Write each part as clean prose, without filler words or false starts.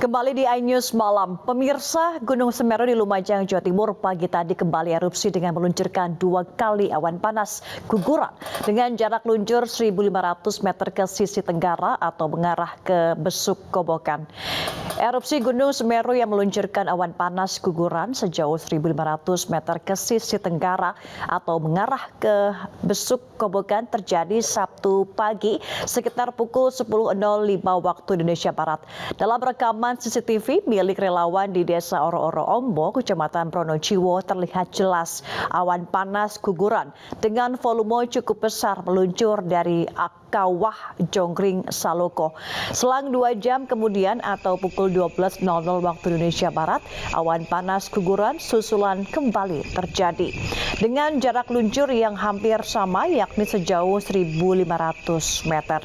Kembali di iNews Malam, pemirsa, Gunung Semeru di Lumajang, Jawa Timur pagi tadi kembali erupsi dengan meluncurkan 2 kali awan panas guguran dengan jarak luncur 1.500 meter ke sisi tenggara atau mengarah ke Besuk Kobokan. Erupsi Gunung Semeru yang meluncurkan awan panas guguran sejauh 1.500 meter ke sisi tenggara atau mengarah ke Besuk Kobokan terjadi Sabtu pagi sekitar pukul 10.05 waktu Indonesia Barat. Dalam rekaman CCTV milik relawan di Desa Oro-Oro Ombo, Kecamatan Pronojiwo terlihat jelas awan panas guguran dengan volume cukup besar meluncur dari Kawah Jonggring Saloko. Selang 2 jam kemudian atau pukul 12.00 waktu Indonesia Barat, awan panas guguran susulan kembali terjadi. Dengan jarak luncur yang hampir sama yakni sejauh 1.500 meter.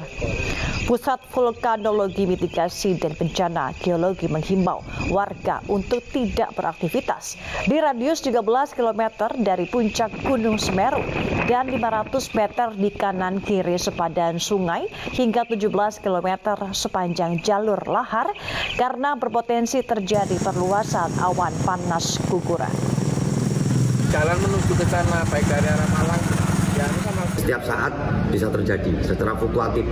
Pusat Vulkanologi Mitigasi dan Bencana Geologi menghimbau warga untuk tidak beraktivitas di radius 13 km dari puncak Gunung Semeru dan 500 meter di kanan kiri sepadan sungai hingga 17 km sepanjang jalur lahar karena berpotensi terjadi perluasan awan panas guguran. Jalan menuju ke sana baik dari arah Malang setiap saat bisa terjadi secara fluktuatif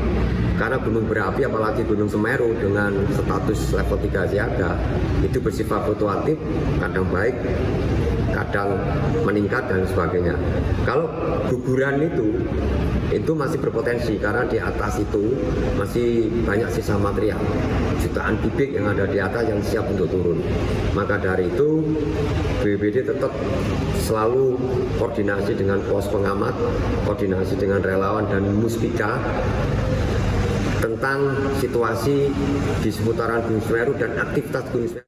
karena gunung berapi apalagi Gunung Semeru dengan status level 3 siaga itu bersifat fluktuatif, kadang baik, kadang meningkat dan sebagainya. Kalau guguran itu masih berpotensi karena di atas itu masih banyak sisa material, jutaan kubik yang ada di atas yang siap untuk turun. Maka dari itu BPBD tetap selalu koordinasi dengan pos pengamat, koordinasi dengan relawan dan muspika tentang situasi di seputaran Gunung Semeru dan aktivitas Gunung Semeru.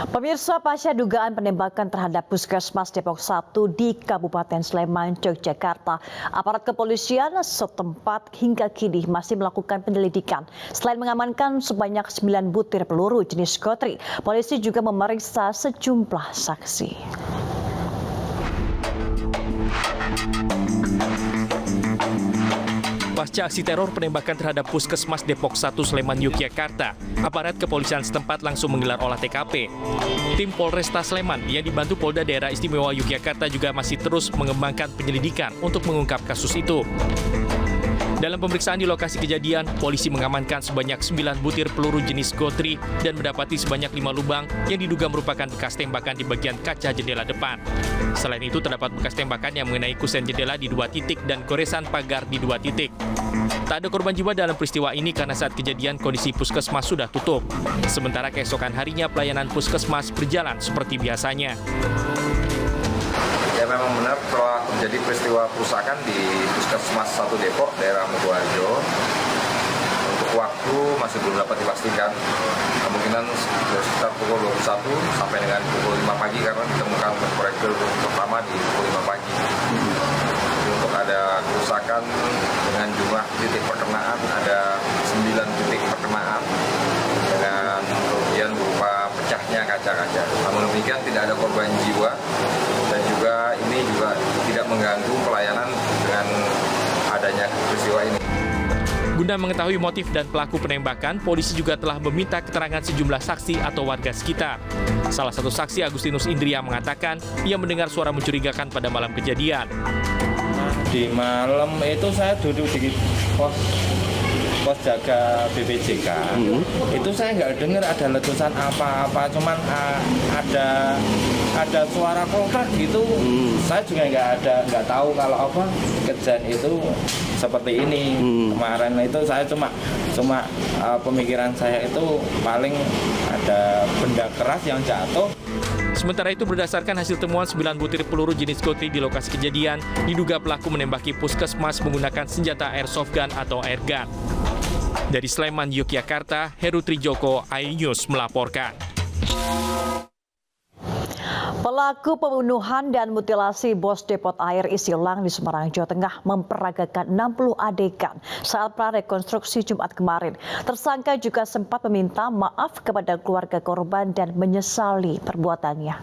Pemirsa, pasca dugaan penembakan terhadap Puskesmas Depok 1 di Kabupaten Sleman, Yogyakarta, aparat kepolisian setempat hingga kini masih melakukan penyelidikan. Selain mengamankan sebanyak 9 butir peluru jenis Gotri, polisi juga memeriksa sejumlah saksi. Pasca aksi teror penembakan terhadap Puskesmas Depok 1 Sleman, Yogyakarta, aparat kepolisian setempat langsung menggelar olah TKP. Tim Polresta Sleman yang dibantu Polda Daerah Istimewa Yogyakarta juga masih terus mengembangkan penyelidikan untuk mengungkap kasus itu. Dalam pemeriksaan di lokasi kejadian, polisi mengamankan sebanyak 9 butir peluru jenis Gotri dan mendapati sebanyak 5 lubang yang diduga merupakan bekas tembakan di bagian kaca jendela depan. Selain itu, terdapat bekas tembakan yang mengenai kusen jendela di 2 titik dan goresan pagar di 2 titik. Tak ada korban jiwa dalam peristiwa ini karena saat kejadian kondisi puskesmas sudah tutup. Sementara keesokan harinya pelayanan puskesmas berjalan seperti biasanya. Ya memang benar telah terjadi peristiwa perusakan di Puskesmas 1 Depok, daerah Mojoharjo. Untuk waktu masih belum dapat dipastikan. Kemungkinan sekitar pukul 21 sampai dengan pukul 5 pagi karena ditemukan proyektil pertama di pukul 5 pagi. Jadi untuk ada kerusakan dengan jumlah titik perkenaan ada 9 titik perkenaan dengan kerugian berupa pecahnya kaca-kaca. Namun demikian tidak ada korban jiwa. Dan juga ini juga tidak mengganggu pelayanan dengan adanya peristiwa ini. Guna mengetahui motif dan pelaku penembakan, polisi juga telah meminta keterangan sejumlah saksi atau warga sekitar. Salah satu saksi, Agustinus Indria, mengatakan ia mendengar suara mencurigakan pada malam kejadian. Di malam itu saya duduk di pos jaga BPJK. Itu saya nggak dengar ada letusan apa-apa, cuman ada suara kompak gitu. Saya juga nggak tahu kalau apa kejadian itu seperti ini. Kemarin itu saya cuma pemikiran saya itu paling ada benda keras yang jatuh. Sementara itu, berdasarkan hasil temuan 9 butir peluru jenis Gotri di lokasi kejadian, diduga pelaku menembaki puskesmas menggunakan senjata airsoft gun atau airgun. Dari Sleman, Yogyakarta, Heru Trijoko, iNews melaporkan. Pelaku pembunuhan dan mutilasi bos depot air isi ulang di Semarang, Jawa Tengah memperagakan 60 adegan saat prarekonstruksi Jumat kemarin. Tersangka juga sempat meminta maaf kepada keluarga korban dan menyesali perbuatannya.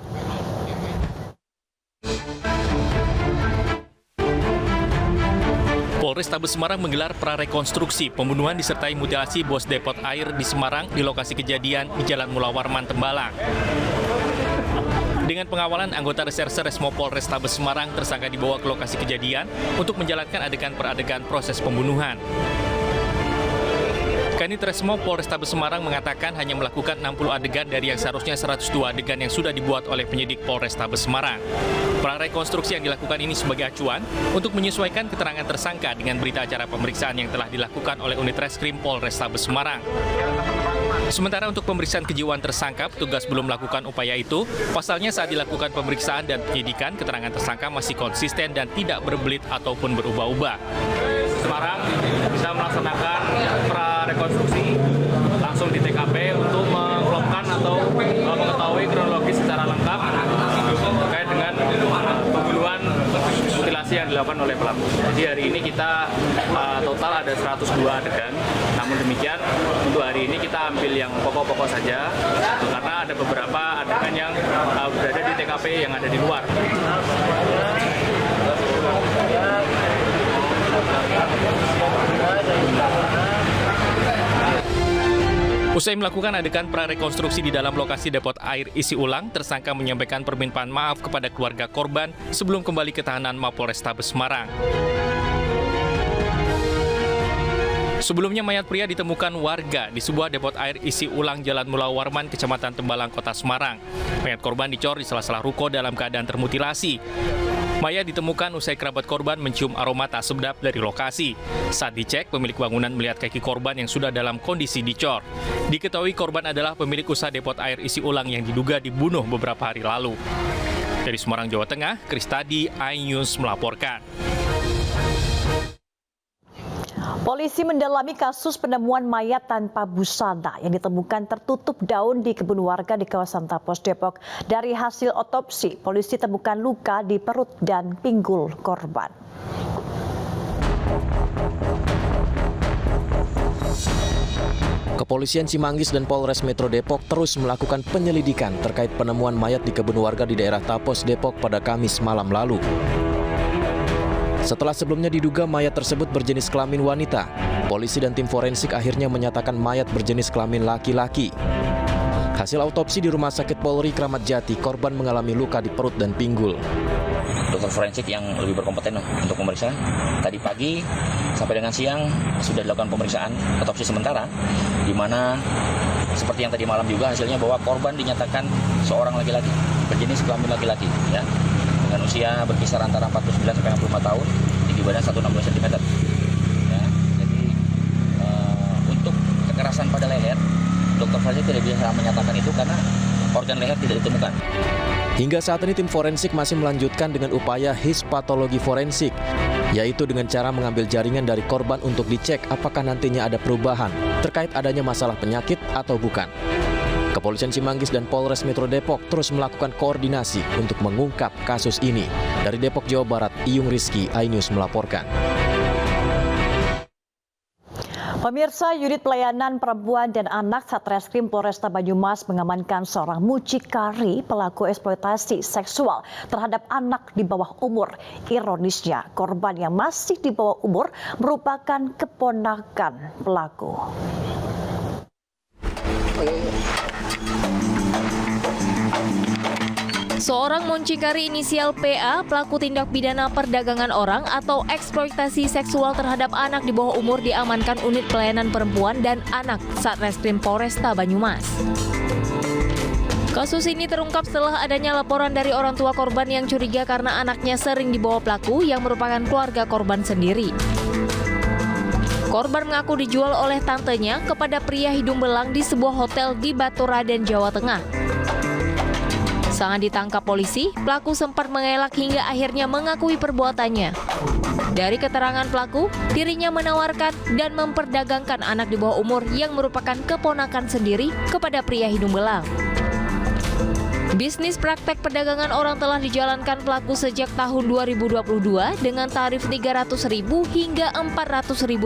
Polrestabes Semarang menggelar prarekonstruksi pembunuhan disertai mutilasi bos depot air di Semarang di lokasi kejadian di Jalan Mula Warman, Tembalang. Dengan pengawalan anggota reserse Resmo Polrestabes Semarang, tersangka dibawa ke lokasi kejadian untuk menjalankan adegan per adegan proses pembunuhan. Kanit Resmo Polrestabes Semarang mengatakan hanya melakukan 60 adegan dari yang seharusnya 102 adegan yang sudah dibuat oleh penyidik Polrestabes Semarang. Prarekonstruksi yang dilakukan ini sebagai acuan untuk menyesuaikan keterangan tersangka dengan berita acara pemeriksaan yang telah dilakukan oleh unit reskrim Polrestabes Semarang. Sementara untuk pemeriksaan kejiwaan tersangka, petugas belum melakukan upaya itu. Pasalnya saat dilakukan pemeriksaan dan penyidikan, keterangan tersangka masih konsisten dan tidak berbelit ataupun berubah-ubah. Semarang bisa melaksanakan prarekonstruksi langsung di TKP untuk mengelopkan atau mengetahui kronologis secara lengkap terkait dengan pembunuhan mutilasi yang dilakukan oleh pelaku. Jadi hari ini kita total ada 102 adegan. Namun demikian untuk hari ini kita ambil yang pokok-pokok saja karena ada beberapa adegan yang berada di TKP yang ada di luar. Usai melakukan adegan prarekonstruksi di dalam lokasi depot air isi ulang, tersangka menyampaikan permintaan maaf kepada keluarga korban sebelum kembali ke tahanan Mapolrestabes Semarang. Sebelumnya mayat pria ditemukan warga di sebuah depot air isi ulang Jalan Mula Warman, Kecamatan Tembalang, Kota Semarang. Mayat korban dicor di sela-sela ruko dalam keadaan termutilasi. Mayat ditemukan usai kerabat korban mencium aroma tak sedap dari lokasi. Saat dicek, pemilik bangunan melihat kaki korban yang sudah dalam kondisi dicor. Diketahui korban adalah pemilik usaha depot air isi ulang yang diduga dibunuh beberapa hari lalu. Dari Semarang, Jawa Tengah, Kristadi, iNews melaporkan. Polisi mendalami kasus penemuan mayat tanpa busana yang ditemukan tertutup daun di kebun warga di kawasan Tapos, Depok. Dari hasil otopsi, polisi temukan luka di perut dan pinggul korban. Kepolisian Cimanggis dan Polres Metro Depok terus melakukan penyelidikan terkait penemuan mayat di kebun warga di daerah Tapos, Depok pada Kamis malam lalu. Setelah sebelumnya diduga mayat tersebut berjenis kelamin wanita, polisi dan tim forensik akhirnya menyatakan mayat berjenis kelamin laki-laki. Hasil autopsi di Rumah Sakit Polri Kramat Jati, korban mengalami luka di perut dan pinggul. Dokter forensik yang lebih berkompeten untuk memeriksa. Tadi pagi sampai dengan siang sudah dilakukan pemeriksaan otopsi sementara, di mana seperti yang tadi malam juga hasilnya bahwa korban dinyatakan seorang laki-laki, berjenis kelamin laki-laki, ya, dengan usia berkisar antara 49 sampai 65 tahun, tinggi badan 160 cm. Ya, jadi untuk kekerasan pada leher, dokter forensik tidak bisa menyatakan itu karena organ leher tidak ditemukan. Hingga saat ini tim forensik masih melanjutkan dengan upaya histopatologi forensik, yaitu dengan cara mengambil jaringan dari korban untuk dicek apakah nantinya ada perubahan terkait adanya masalah penyakit atau bukan. Kepolisian Cimanggis dan Polres Metro Depok terus melakukan koordinasi untuk mengungkap kasus ini. Dari Depok, Jawa Barat, Iyung Rizky, iNews melaporkan. Pemirsa, unit pelayanan perempuan dan anak Satreskrim Polresta Banyumas mengamankan seorang mucikari pelaku eksploitasi seksual terhadap anak di bawah umur. Ironisnya, korban yang masih di bawah umur merupakan keponakan pelaku. Seorang muncikari inisial PA, pelaku tindak pidana perdagangan orang atau eksploitasi seksual terhadap anak di bawah umur diamankan unit pelayanan perempuan dan anak Satreskrim Polresta Banyumas. Kasus ini terungkap setelah adanya laporan dari orang tua korban yang curiga karena anaknya sering dibawa pelaku yang merupakan keluarga korban sendiri. Korban mengaku dijual oleh tantenya kepada pria hidung belang di sebuah hotel di Batu Raden, Jawa Tengah. Saat ditangkap polisi, pelaku sempat mengelak hingga akhirnya mengakui perbuatannya. Dari keterangan pelaku, dirinya menawarkan dan memperdagangkan anak di bawah umur yang merupakan keponakan sendiri kepada pria hidung belang. Bisnis praktek perdagangan orang telah dijalankan pelaku sejak tahun 2022 dengan tarif Rp300.000 hingga Rp400.000.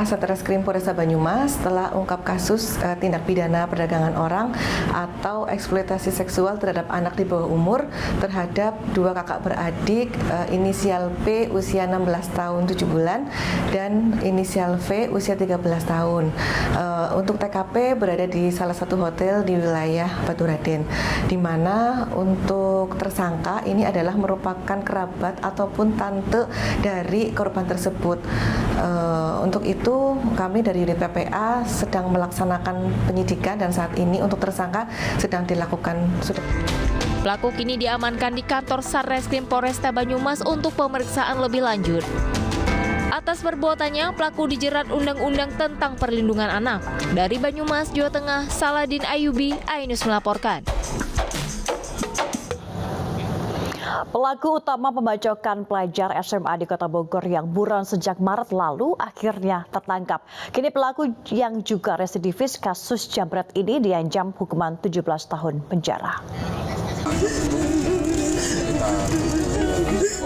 Satreskrim Polresta Banyumas telah ungkap kasus tindak pidana perdagangan orang atau eksploitasi seksual terhadap anak di bawah umur terhadap dua kakak beradik inisial P usia 16 tahun 7 bulan dan inisial V usia 13 tahun. Untuk TKP berada di salah satu hotel di wilayah Baturaden, di mana untuk tersangka ini adalah merupakan kerabat ataupun tante dari korban tersebut. Untuk itu kami dari unit PPA sedang melaksanakan penyidikan dan saat ini untuk tersangka sedang dilakukan Pelaku kini diamankan di kantor Satreskrim Polresta Banyumas untuk pemeriksaan lebih lanjut. Atas perbuatannya, pelaku dijerat Undang-Undang tentang Perlindungan Anak. Dari Banyumas, Jawa Tengah, Saladin Ayubi, Ainus melaporkan. Pelaku utama pembacokan pelajar SMA di Kota Bogor yang buron sejak Maret lalu akhirnya tertangkap. Kini pelaku yang juga residivis kasus jambret ini diancam hukuman 17 tahun penjara.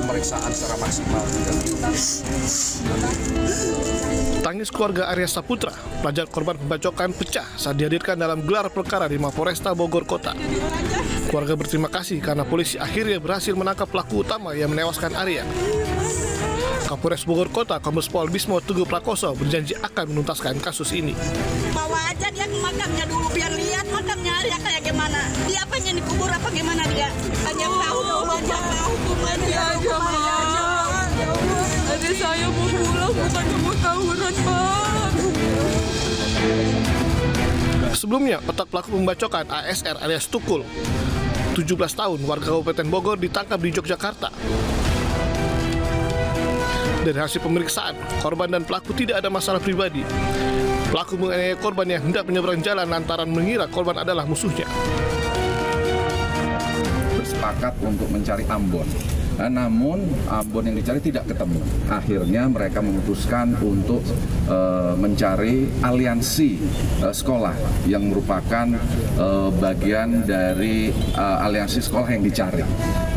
Pemeriksaan secara maksimal. Tangis keluarga Arya Saputra, pelajar korban pembacokan pecah saat dihadirkan dalam gelar perkara di Mapolresta Bogor Kota. Keluarga berterima kasih karena polisi akhirnya berhasil menangkap pelaku utama yang menewaskan Arya. Kapolres Bogor Kota, Kombes Pol Bismo Teguh Prakoso berjanji akan menuntaskan kasus ini. Bawa aja dia ke makamnya dulu biar lihat makamnya Arya kayak gimana. Dia pengen dikubur apa gimana dia? Hanya tahu hukuman dia aja. Adik saya mau pulang bukan mau tawuran, Pak. Sebelumnya, otak pelaku pembacokan ASR alias Tukul, 17 tahun, warga Kabupaten Bogor ditangkap di Yogyakarta. Dari hasil pemeriksaan, korban dan pelaku tidak ada masalah pribadi. Pelaku menganiaya korban yang hendak menyeberang jalan lantaran mengira korban adalah musuhnya. Bersepakat untuk mencari Ambon. Namun Ambon yang dicari tidak ketemu. Akhirnya mereka memutuskan untuk mencari aliansi sekolah yang merupakan bagian dari aliansi sekolah yang dicari.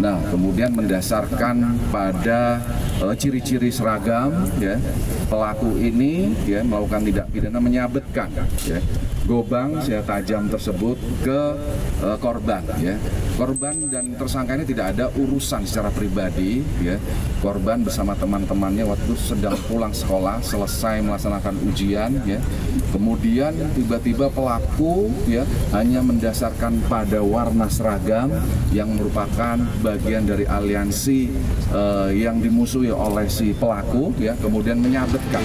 Nah, kemudian mendasarkan pada ciri-ciri seragam, ya, pelaku ini ya melakukan tindak pidana menyabetkan, ya, gobang senjata tajam tersebut ke korban, ya. Korban dan tersangka ini tidak ada urusan secara pribadi, ya. Korban bersama teman-temannya waktu sedang pulang sekolah selesai melaksanakan ujian, ya. Kemudian tiba-tiba pelaku, ya, hanya mendasarkan pada warna seragam yang merupakan bagian dari aliansi yang dimusuhi oleh si pelaku, ya, kemudian menyabetkan.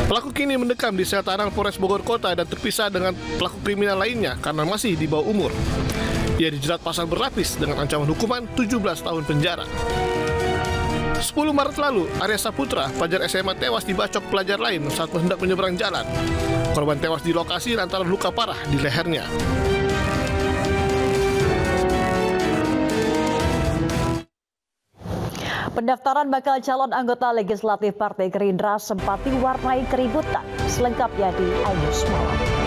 Pelaku kini mendekam di sel tahanan Polres Bogor Kota dan terpisah dengan pelaku kriminal lainnya karena masih di bawah umur. Ia dijerat pasal berlapis dengan ancaman hukuman 17 tahun penjara. 10 Maret lalu, Arya Saputra, pelajar SMA tewas dibacok pelajar lain saat hendak menyeberang jalan. Korban tewas di lokasi lantaran luka parah di lehernya. Pendaftaran bakal calon anggota legislatif Partai Gerindra sempat diwarnai keributan. Selengkapnya di Ainus Malam.